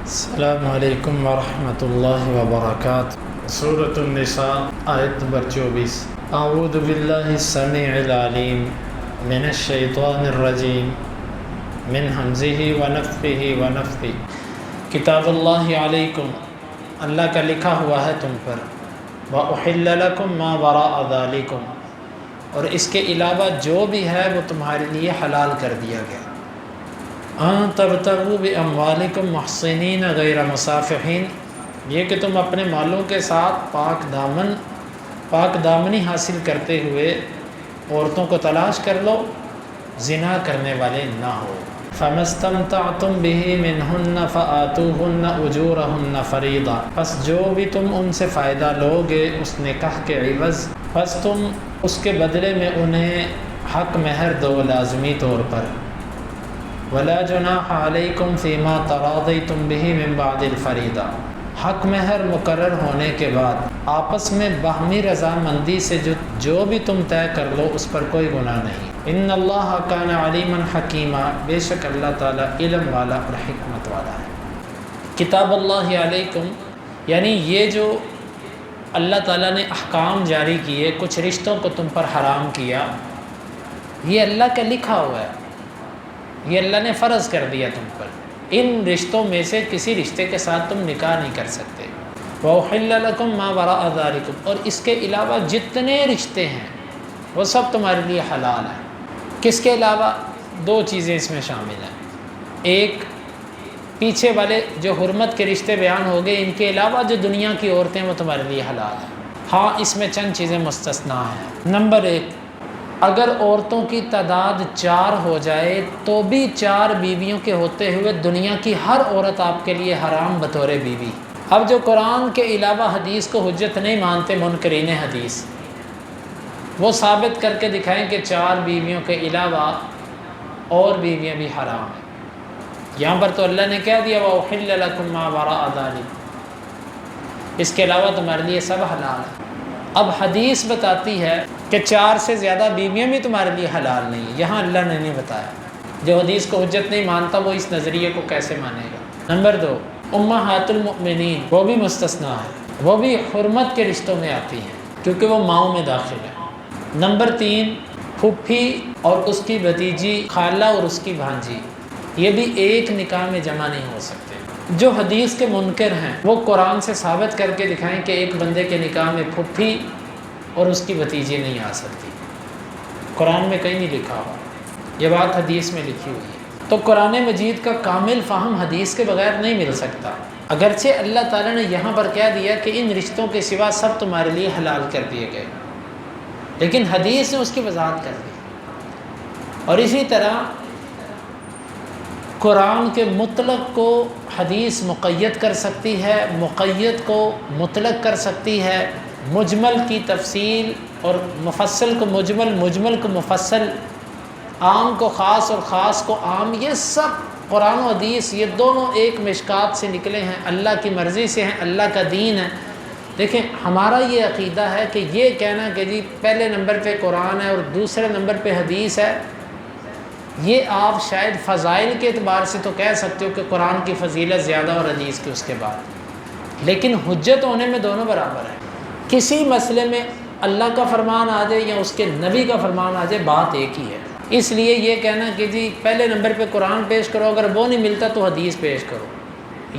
السلام علیکم ورحمۃ اللہ وبرکاتہ۔ سورۃ النساء آیت نمبر 24۔ اعوذ باللہ السمیع العلیم من الشیطان الرجیم من حمزہ ونفخہ ونفثہ۔ کتاب اللہ علیکم، اللہ کا لکھا ہوا ہے تم پر، وأحل لکم ما وراء ذالکم، اور اس کے علاوہ جو بھی ہے وہ تمہارے لیے حلال کر دیا گیا۔ ان تبتغوا باموالکم محصنین غیر مصافحین، یہ کہ تم اپنے مالوں کے ساتھ پاک دامنی حاصل کرتے ہوئے عورتوں کو تلاش کر لو، زنا کرنے والے نہ ہو۔ فما استمتعتم به منہن فآتوہن اجورہن فریضہ، پس جو بھی تم ان سے فائدہ لوگے اس نکاح کے عوض، پس تم اس کے بدلے میں انہیں حق مہر دو لازمی طور پر۔ ولا جناح علیکم فیما تراضیتم به من بعد الفریضہ، حق مہر مقرر ہونے کے بعد آپس میں باہمی رضامندی سے جو بھی تم طے کر لو اس پر کوئی گناہ نہیں۔ ان اللہ کان علیما حکیما، بے شک اللہ تعالیٰ علم والا اور حکمت والا ہے۔ کتاب اللہ علیکم یعنی یہ جو اللہ تعالیٰ نے احکام جاری کیے، کچھ رشتوں کو تم پر حرام کیا، یہ اللہ کا لکھا ہوا ہے، یہ اللہ نے فرض کر دیا تم پر۔ ان رشتوں میں سے کسی رشتے کے ساتھ تم نکاح نہیں کر سکتے۔ وَأُحِلَّ لَكُم مَّا وَرَاءَ ذَلِكُمْ، اور اس کے علاوہ جتنے رشتے ہیں وہ سب تمہارے لیے حلال ہیں۔ کس کے علاوہ؟ دو چیزیں اس میں شامل ہیں۔ ایک، پیچھے والے جو حرمت کے رشتے بیان ہو گئے، ان کے علاوہ جو دنیا کی عورتیں وہ تمہارے لیے حلال ہیں۔ ہاں، اس میں چند چیزیں مستثنیٰ ہیں۔ نمبر ایک، اگر عورتوں کی تعداد 4 ہو جائے تو بھی 4 بیویوں کے ہوتے ہوئے دنیا کی ہر عورت آپ کے لیے حرام بطور بیوی۔ اب جو قرآن کے علاوہ حدیث کو حجت نہیں مانتے منکرین حدیث، وہ ثابت کر کے دکھائیں کہ 4 بیویوں کے علاوہ اور بیویاں بھی حرام ہیں۔ یہاں پر تو اللہ نے کہہ دیا وَأُحِلَّ لَكُم مَّا وَرَاءَ ذَلِكَ، اس کے علاوہ تمہارے لیے سب حلال ہے۔ اب حدیث بتاتی ہے کہ 4 سے زیادہ بیویاں بھی تمہارے لیے حلال نہیں ہیں، یہاں اللہ نے نہیں بتایا۔ جو حدیث کو حجت نہیں مانتا وہ اس نظریے کو کیسے مانے گا؟ نمبر 2، امہات المؤمنین، وہ بھی مستثنیٰ ہے، وہ بھی حرمت کے رشتوں میں آتی ہیں کیونکہ وہ ماؤں میں داخل ہے۔ نمبر 3، پھوپھی اور اس کی بھتیجی، خالہ اور اس کی بھانجی، یہ بھی ایک نکاح میں جمع نہیں ہو سکتے۔ جو حدیث کے منکر ہیں وہ قرآن سے ثابت کر کے دکھائیں کہ ایک بندے کے نکاح میں پھوپھی اور اس کی بھتیجی نہیں آ سکتی۔ قرآن میں کہیں نہیں لکھا ہوا، یہ بات حدیث میں لکھی ہوئی ہے۔ تو قرآن مجید کا کامل فہم حدیث کے بغیر نہیں مل سکتا۔ اگرچہ اللہ تعالیٰ نے یہاں پر کہہ دیا کہ ان رشتوں کے سوا سب تمہارے لیے حلال کر دیے گئے، لیکن حدیث نے اس کی وضاحت کر دی۔ اور اسی طرح قرآن کے مطلق کو حدیث مقید کر سکتی ہے، مقید کو مطلق کر سکتی ہے، مجمل کی تفصیل اور مفصل کو مجمل، مجمل کو مفصل، عام کو خاص اور خاص کو عام، یہ سب قرآن و حدیث یہ دونوں ایک مشکات سے نکلے ہیں، اللہ کی مرضی سے ہیں، اللہ کا دین ہے۔ دیکھیں، ہمارا یہ عقیدہ ہے کہ یہ کہنا کہ جی پہلے نمبر پہ قرآن ہے اور دوسرے نمبر پہ حدیث ہے، یہ آپ شاید فضائل کے اعتبار سے تو کہہ سکتے ہو کہ قرآن کی فضیلت زیادہ اور حدیث کی اس کے بعد، لیکن حجت ہونے میں دونوں برابر ہیں۔ کسی مسئلے میں اللہ کا فرمان آ جائے یا اس کے نبی کا فرمان آ جائے، بات ایک ہی ہے۔ اس لیے یہ کہنا کہ جی پہلے نمبر پہ قرآن پیش کرو، اگر وہ نہیں ملتا تو حدیث پیش کرو،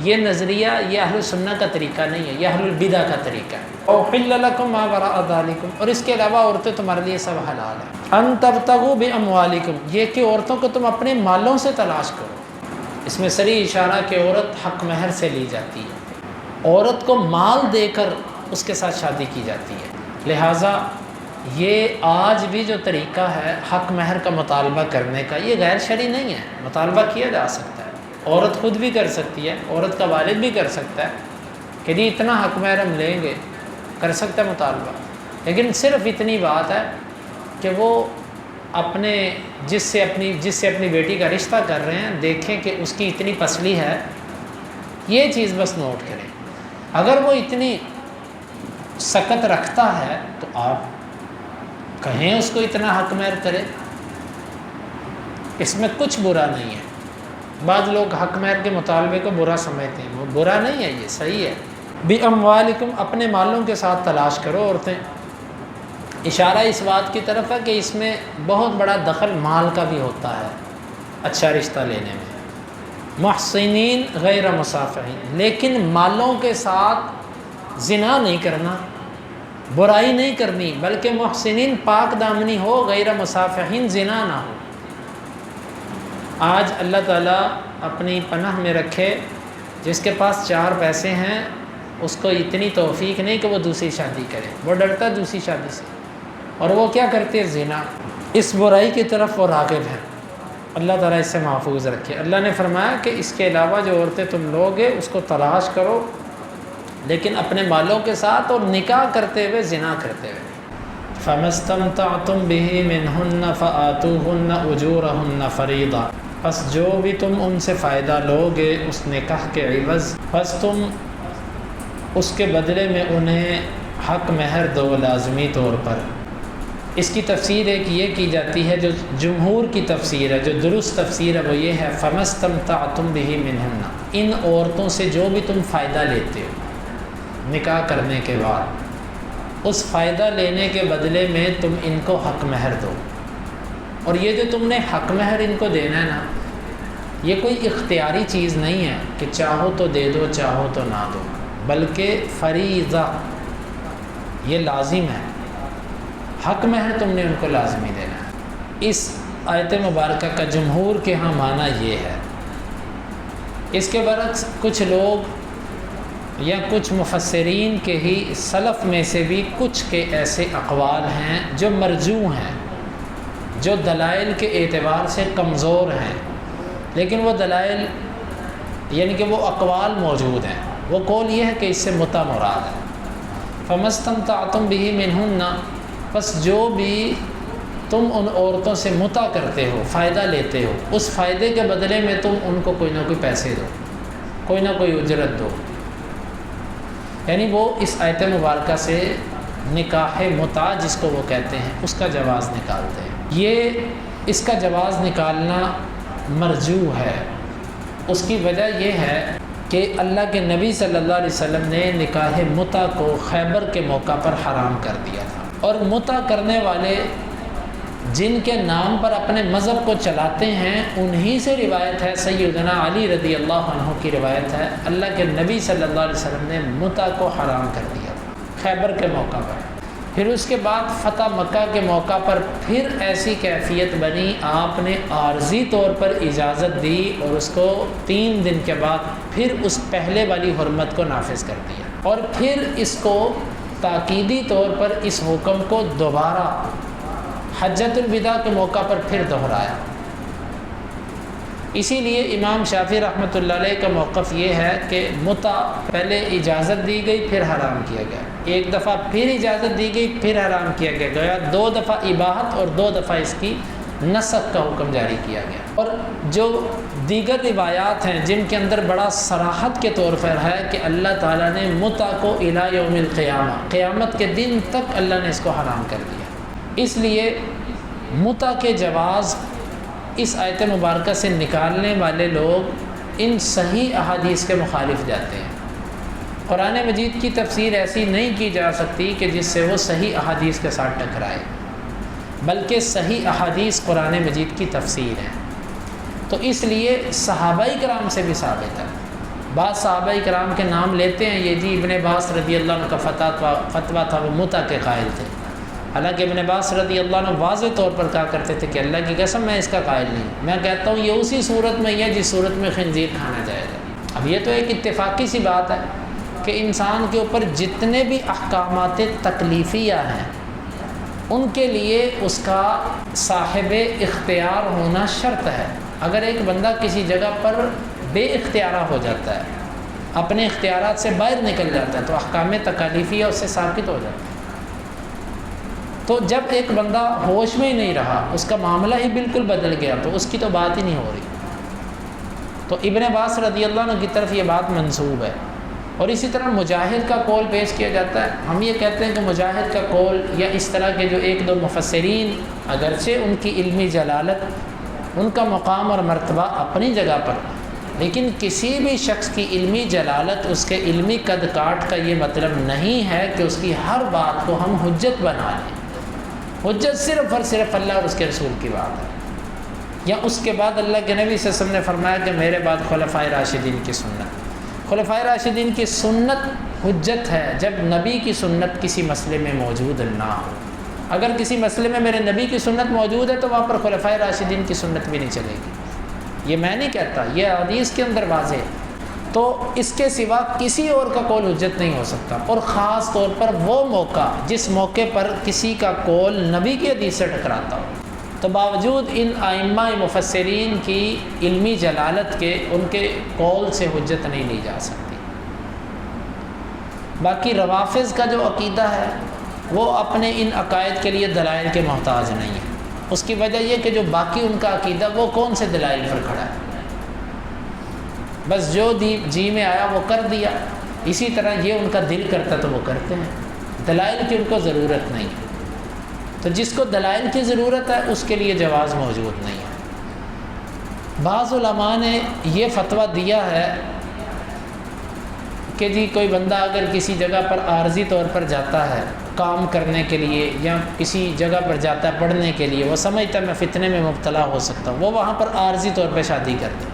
یہ نظریہ یہ اہل سنت کا طریقہ نہیں ہے، یہ اہل البدع کا طریقہ ہے۔ وَأُحِلَّ لَكُم مَّا وَرَاءَ ذَلِكُمْ، اور اس کے علاوہ عورتیں تمہارے لیے سب حلال ہیں۔ ان تبتغوا باموالکم، یہ کہ عورتوں کو تم اپنے مالوں سے تلاش کرو، اس میں صریح اشارہ کہ عورت حق مہر سے لی جاتی ہے، عورت کو مال دے کر اس کے ساتھ شادی کی جاتی ہے۔ لہٰذا یہ آج بھی جو طریقہ ہے حق مہر کا مطالبہ کرنے کا، یہ غیر شرعی نہیں ہے، مطالبہ کیا جا سکتا ہے، عورت خود بھی کر سکتی ہے، عورت کا والد بھی کر سکتا ہے کہ جی اتنا حق مہر ہم لیں گے، کر سکتا ہے مطالبہ، لیکن صرف اتنی بات ہے کہ وہ جس سے اپنی بیٹی کا رشتہ کر رہے ہیں دیکھیں کہ اس کی اتنی پسلی ہے، یہ چیز بس نوٹ کریں۔ اگر وہ اتنی سکت رکھتا ہے تو آپ کہیں اس کو اتنا حق مہر کرے، اس میں کچھ برا نہیں ہے، بعض لوگ حق مہر کے مطالبے کو برا سمجھتے ہیں، وہ برا نہیں ہے، یہ صحیح ہے۔ بِأَمْوَالِكُمْ، اپنے مالوں کے ساتھ تلاش کرو عورتیں۔ اشارہ اس بات کی طرف ہے کہ اس میں بہت بڑا دخل مال کا بھی ہوتا ہے اچھا رشتہ لینے میں۔ محسنین غیر مصافحین، لیکن مالوں کے ساتھ زنا نہیں کرنا، برائی نہیں کرنی، بلکہ محسنین پاک دامنی ہو، غیر مصافحین زنا نہ ہو۔ آج اللہ تعالیٰ اپنی پناہ میں رکھے، جس کے پاس 4 پیسے ہیں اس کو اتنی توفیق نہیں کہ وہ دوسری شادی کرے، وہ ڈرتا دوسری شادی سے، اور وہ کیا کرتے ہیں؟ زنا۔ اس برائی کی طرف وہ راغب ہیں، اللہ تعالیٰ اس سے محفوظ رکھے۔ اللہ نے فرمایا کہ اس کے علاوہ جو عورتیں تم لوگے اس کو تلاش کرو، لیکن اپنے مالوں کے ساتھ، اور نکاح کرتے ہوئے زنا کرتے ہوئے۔ فَمَسْتَمْتَعْتُمْ بِهِ مِنْهُنَّ فَآتُوهُنَّ أُجُورَهُنَّ فَرِيضَةً، پس جو بھی تم ان سے فائدہ لوگے اس نکاح کے عوض، پس تم اس کے بدلے میں انہیں حق مہر دو لازمی طور پر۔ اس کی تفسیر ایک یہ کی جاتی ہے، جو جمہور کی تفسیر ہے، جو درست تفسیر ہے وہ یہ ہے، فَمَسْتَمْتَعْتُمْ بِهِ مِنْهُنَّ، ان عورتوں سے جو بھی تم فائدہ لیتے ہو نکاح کرنے کے بعد، اس فائدہ لینے کے بدلے میں تم ان کو حق مہر دو۔ اور یہ جو تم نے حق مہر ان کو دینا ہے نا، یہ کوئی اختیاری چیز نہیں ہے کہ چاہو تو دے دو چاہو تو نہ دو، بلکہ فریضہ، یہ لازم ہے، حق مہر تم نے ان کو لازمی دینا ہے۔ اس آیت مبارکہ کا جمہور کے ہاں معنی یہ ہے۔ اس کے برعکس کچھ لوگ یا کچھ مفسرین کے ہی سلف میں سے بھی کچھ کے ایسے اقوال ہیں جو مرجوح ہیں، جو دلائل کے اعتبار سے کمزور ہیں، لیکن وہ دلائل یعنی کہ وہ اقوال موجود ہیں۔ وہ قول یہ ہے کہ اس سے متع مراد ہے۔ فَمَسْتَمْتَعْتُمْ بِهِ مِنْهُنَّ، پس جو بھی تم ان عورتوں سے متع کرتے ہو، فائدہ لیتے ہو، اس فائدے کے بدلے میں تم ان کو کوئی نہ کوئی پیسے دو، کوئی نہ کوئی اجرت دو۔ یعنی وہ اس آیت مبارکہ سے نکاح متع جس کو وہ کہتے ہیں اس کا جواز نکالتے ہیں۔ یہ اس کا جواز نکالنا مرجوح ہے۔ اس کی وجہ یہ ہے کہ اللہ کے نبی صلی اللہ علیہ وسلم نے نکاح متع کو خیبر کے موقع پر حرام کر دیا تھا، اور متع کرنے والے جن کے نام پر اپنے مذہب کو چلاتے ہیں انہی سے روایت ہے، سیدنا علی رضی اللہ عنہ کی روایت ہے، اللہ کے نبی صلی اللہ علیہ وسلم نے متع کو حرام کر دیا تھا خیبر کے موقع پر۔ پھر اس کے بعد فتح مکہ کے موقع پر پھر ایسی کیفیت بنی، آپ نے عارضی طور پر اجازت دی اور اس کو 3 دن کے بعد پھر اس پہلے والی حرمت کو نافذ کر دیا، اور پھر اس کو تاکیدی طور پر اس حکم کو دوبارہ حجۃ الوداع کے موقع پر پھر دہرایا۔ اسی لیے امام شافعی رحمۃ اللہ علیہ کا موقف یہ ہے کہ متع پہلے اجازت دی گئی پھر حرام کیا گیا، ایک دفعہ پھر اجازت دی گئی پھر حرام کیا گیا، 2 دفعہ اباحت اور 2 دفعہ اس کی نسخ کا حکم جاری کیا گیا۔ اور جو دیگر روایات ہیں جن کے اندر بڑا صراحت کے طور پر ہے کہ اللہ تعالیٰ نے متع کو الی یوم القیامہ، قیامت کے دن تک اللہ نے اس کو حرام کر دیا۔ اس لیے متع کے جواز اس آیت مبارکہ سے نکالنے والے لوگ ان صحیح احادیث کے مخالف جاتے ہیں۔ قرآن مجید کی تفسیر ایسی نہیں کی جا سکتی کہ جس سے وہ صحیح احادیث کے ساتھ ٹکرائے، بلکہ صحیح احادیث قرآن مجید کی تفسیر ہے۔ تو اس لیے صحابہ کرام سے بھی ثابت ہے، بعض صحابہ کرام کے نام لیتے ہیں، یہ جی ابن عباس رضی اللہ عنہ کا فتویٰ تھا، وہ متع کے قائل تھے، حالانکہ ابن عباس رضی اللہ عنہ واضح طور پر کہا کرتے تھے کہ اللہ کی قسم میں اس کا قائل نہیں، میں کہتا ہوں یہ اسی صورت میں ہے جس صورت میں خنزیر کھانا جائز ہے۔ اب یہ تو ایک اتفاقی سی بات ہے کہ انسان کے اوپر جتنے بھی احکامات تکلیفیہ ہیں ان کے لیے اس کا صاحب اختیار ہونا شرط ہے۔ اگر ایک بندہ کسی جگہ پر بے اختیارہ ہو جاتا ہے، اپنے اختیارات سے باہر نکل جاتا ہے، تو احکام تکلیفیہ اس سے ثابت ہو جاتا ہے۔ تو جب ایک بندہ ہوش میں ہی نہیں رہا، اس کا معاملہ ہی بالکل بدل گیا، تو اس کی تو بات ہی نہیں ہو رہی۔ تو ابن عباس رضی اللہ عنہ کی طرف یہ بات منسوب ہے۔ اور اسی طرح مجاہد کا قول پیش کیا جاتا ہے۔ ہم یہ کہتے ہیں کہ مجاہد کا قول یا اس طرح کے جو 1-2 مفسرین، اگرچہ ان کی علمی جلالت، ان کا مقام اور مرتبہ اپنی جگہ پر لیکن کسی بھی شخص کی علمی جلالت، اس کے علمی قد کاٹ کا یہ مطلب نہیں ہے کہ اس کی ہر بات کو ہم حجت بنا لیں۔ حجت صرف اور صرف اللہ اور اس کے رسول کی بات ہے، یا اس کے بعد اللہ کے نبی صلی اللہ علیہ وسلم نے فرمایا کہ میرے بعد خلفائے راشدین کی سنت۔ خلفائے راشدین کی سنت حجت ہے جب نبی کی سنت کسی مسئلے میں موجود نہ ہو۔ اگر کسی مسئلے میں میرے نبی کی سنت موجود ہے تو وہاں پر خلفائے راشدین کی سنت بھی نہیں چلے گی۔ یہ میں نہیں کہتا، یہ حدیث کے اندر واضح ہے۔ تو اس کے سوا کسی اور کا قول حجت نہیں ہو سکتا، اور خاص طور پر وہ موقع جس موقع پر کسی کا قول نبی کی حدیث سے ٹکراتا ہو، تو باوجود ان ائمہ مفسرین کی علمی جلالت کے ان کے قول سے حجت نہیں لی جا سکتی۔ باقی روافض کا جو عقیدہ ہے وہ اپنے ان عقائد کے لیے دلائل کے محتاج نہیں ہے۔ اس کی وجہ یہ کہ جو باقی ان کا عقیدہ وہ کون سے دلائل پر کھڑا ہے، بس جو جی میں آیا وہ کر دیا۔ اسی طرح یہ ان کا دل کرتا تو وہ کرتے ہیں، دلائل کی ان کو ضرورت نہیں ہے۔ تو جس کو دلائل کی ضرورت ہے اس کے لیے جواز موجود نہیں ہے۔ بعض علماء نے یہ فتویٰ دیا ہے کہ جی کوئی بندہ اگر کسی جگہ پر عارضی طور پر جاتا ہے کام کرنے کے لیے، یا کسی جگہ پر جاتا ہے پڑھنے کے لیے، وہ سمجھتا ہے میں فتنے میں مبتلا ہو سکتا ہوں، وہ وہاں پر عارضی طور پہ شادی کر دے،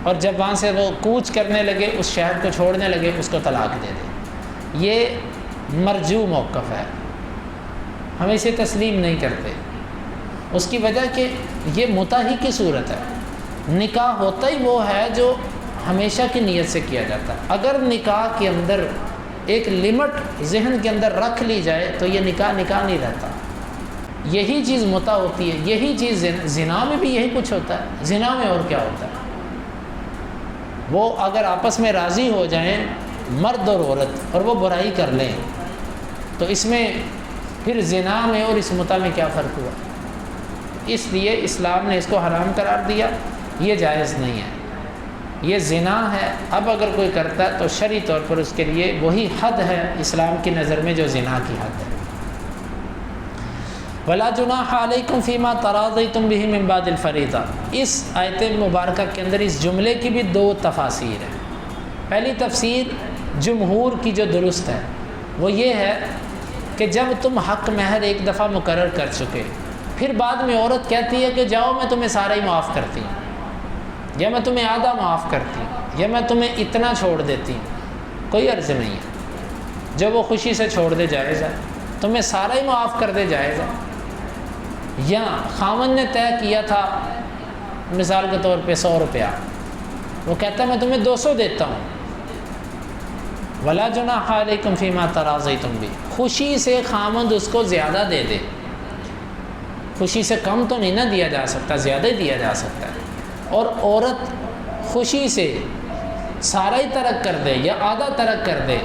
اور جب وہاں سے وہ کوچ کرنے لگے، اس شہر کو چھوڑنے لگے، اس کو طلاق دے دے۔ یہ مرجو موقف ہے، ہم اسے تسلیم نہیں کرتے۔ اس کی وجہ کہ یہ متع ہی کی صورت ہے۔ نکاح ہوتا ہی وہ ہے جو ہمیشہ کی نیت سے کیا جاتا ہے۔ اگر نکاح کے اندر ایک لمٹ ذہن کے اندر رکھ لی جائے تو یہ نکاح نہیں رہتا۔ یہی چیز متع ہوتی ہے، یہی چیز زنا میں بھی یہی کچھ ہوتا ہے۔ زنا میں اور کیا ہوتا ہے؟ وہ اگر آپس میں راضی ہو جائیں مرد اور عورت اور وہ برائی کر لیں تو اس میں پھر زنا میں اور اس متع میں کیا فرق ہوا؟ اس لیے اسلام نے اس کو حرام قرار دیا، یہ جائز نہیں ہے، یہ زنا ہے۔ اب اگر کوئی کرتا ہے تو شرعی طور پر اس کے لیے وہی حد ہے اسلام کی نظر میں جو زنا کی حد ہے۔ وَلَا جُنَاحَ عَلَيْكُمْ فِي مَا تَرَاضَيْتُمْ بِهِ مِنْ بَعْدِ الْفَرِيضَةِ۔ اس آیت مبارکہ کے اندر اس جملے کی بھی دو تفاسیر ہیں۔ پہلی تفسیر جمہور کی جو درست ہے وہ یہ ہے کہ جب تم حق مہر ایک دفعہ مقرر کر چکے، پھر بعد میں عورت کہتی ہے کہ جاؤ میں تمہیں سارا ہی معاف کرتی ہوں، یا میں تمہیں آدھا معاف کرتی ہوں، یا میں تمہیں اتنا چھوڑ دیتی ہوں، کوئی عرض نہیں ہے۔ جب وہ خوشی سے چھوڑ دے جائز ہے، تمہیں سارا ہی معاف کر دے جائز ہے۔ یا خاوند نے طے کیا تھا مثال کے طور پہ 100 روپیہ، وہ کہتا ہے میں تمہیں 200 دیتا ہوں، وَلَا جُنَاحَ عَلَيْكُمْ فِي مَا تَرَاضَيْتُمْ بِهِ، خوشی سے خاوند اس کو زیادہ دے دے، خوشی سے کم تو نہیں نہ دیا جا سکتا، زیادہ ہی دیا جا سکتا ہے، اور عورت خوشی سے سارا ہی ترک کر دے یا آدھا ترک کر دے،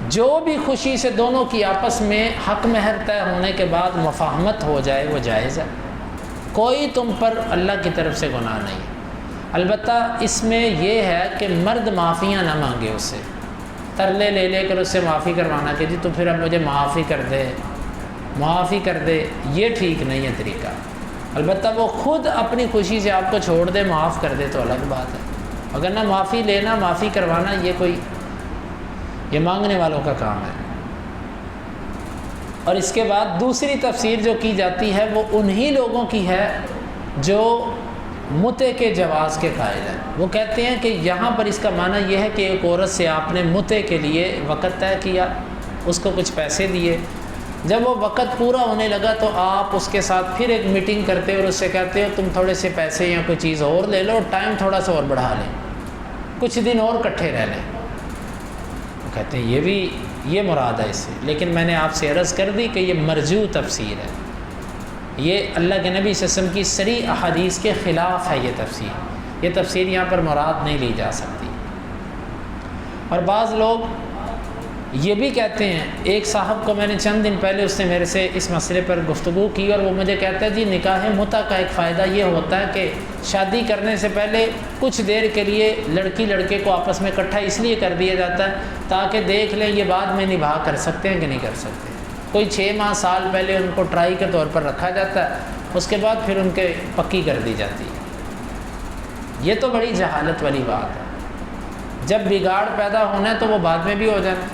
جو بھی خوشی سے دونوں کی آپس میں حق مہر طے ہونے کے بعد مفاہمت ہو جائے وہ جائز ہے، کوئی تم پر اللہ کی طرف سے گناہ نہیں۔ البتہ اس میں یہ ہے کہ مرد معافیاں نہ مانگے اس سے، ترلے لے لے کر اس سے معافی کروانا کہ جی تو پھر اب مجھے معافی کر دے، یہ ٹھیک نہیں ہے طریقہ۔ البتہ وہ خود اپنی خوشی سے آپ کو چھوڑ دے، معاف کر دے تو الگ بات ہے، اگر نہ معافی لینا معافی کروانا یہ مانگنے والوں کا کام ہے۔ اور اس کے بعد دوسری تفسیر جو کی جاتی ہے وہ انہی لوگوں کی ہے جو متع کے جواز کے قائل ہیں۔ وہ کہتے ہیں کہ یہاں پر اس کا معنی یہ ہے کہ ایک عورت سے آپ نے متع کے لیے وقت طے کیا، اس کو کچھ پیسے دیے، جب وہ وقت پورا ہونے لگا تو آپ اس کے ساتھ پھر ایک میٹنگ کرتے اور اس سے کہتے ہو تم تھوڑے سے پیسے یا کوئی چیز اور لے لو، ٹائم تھوڑا سا اور بڑھا لیں، کچھ دن اور کٹھے رہ لیں۔ وہ کہتے ہیں یہ مراد ہے اس سے، لیکن میں نے آپ سے عرض کر دی کہ یہ مرجو تفسیر ہے، یہ اللہ کے نبی صلی اللہ علیہ وسلم کی صریح احادیث کے خلاف ہے یہ تفسیر یہاں پر مراد نہیں لی جا سکتی۔ اور بعض لوگ یہ بھی کہتے ہیں، ایک صاحب کو میں نے چند دن پہلے اس نے میرے سے اس مسئلے پر گفتگو کی اور وہ مجھے کہتا ہے جی نکاح متع کا ایک فائدہ یہ ہوتا ہے کہ شادی کرنے سے پہلے کچھ دیر کے لیے لڑکی لڑکے کو آپس میں اکٹھا اس لیے کر دیا جاتا ہے تاکہ دیکھ لیں یہ بعد میں نبھا کر سکتے ہیں کہ نہیں کر سکتے۔ کوئی 6 ماہ سال پہلے ان کو ٹرائی کے طور پر رکھا جاتا ہے، اس کے بعد پھر ان کے پکی کر دی جاتی ہے۔ یہ تو بڑی جہالت والی بات ہے۔ جب بگاڑ پیدا ہونا ہے تو وہ بعد میں بھی ہو جانا۔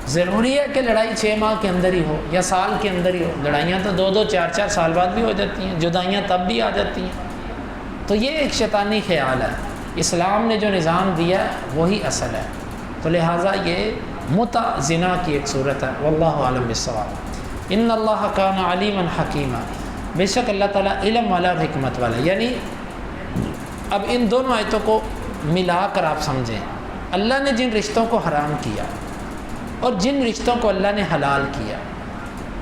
ضروری ہے کہ لڑائی 6 ماہ کے اندر ہی ہو یا سال کے اندر ہی ہو؟ لڑائیاں تو 2 4 سال بعد بھی ہو جاتی ہیں، جدائیاں تب بھی آ جاتی ہیں۔ تو یہ ایک شیطانی خیال ہے۔ اسلام نے جو نظام دیا ہے وہی اصل ہے، تو لہٰذا یہ متع زنا کی ایک صورت ہے۔ واللہ عالم بالصواب۔ ان اللہ کان علیما حکیما، بے شک اللہ تعالیٰ علم والا اور حکمت والا۔ یعنی اب ان دونوں آیتوں کو ملا کر آپ سمجھیں، اللہ نے جن رشتوں کو حرام کیا اور جن رشتوں کو اللہ نے حلال کیا،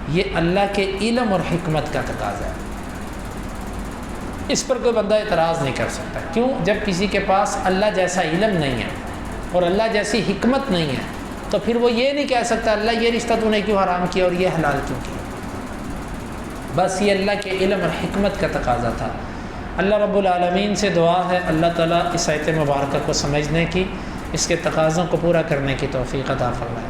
یہ اللہ کے علم اور حکمت کا تقاضا ہے۔ اس پر کوئی بندہ اعتراض نہیں کر سکتا۔ کیوں؟ جب کسی کے پاس اللہ جیسا علم نہیں ہے اور اللہ جیسی حکمت نہیں ہے تو پھر وہ یہ نہیں کہہ سکتا اللہ یہ رشتہ تو نے کیوں حرام کیا اور یہ حلال کیوں کیا۔ بس یہ اللہ کے علم اور حکمت کا تقاضا تھا۔ اللہ رب العالمین سے دعا ہے اللہ تعالیٰ اس آیت مبارکہ کو سمجھنے کی، اس کے تقاضوں کو پورا کرنے کی توفیق عطا فرمائے۔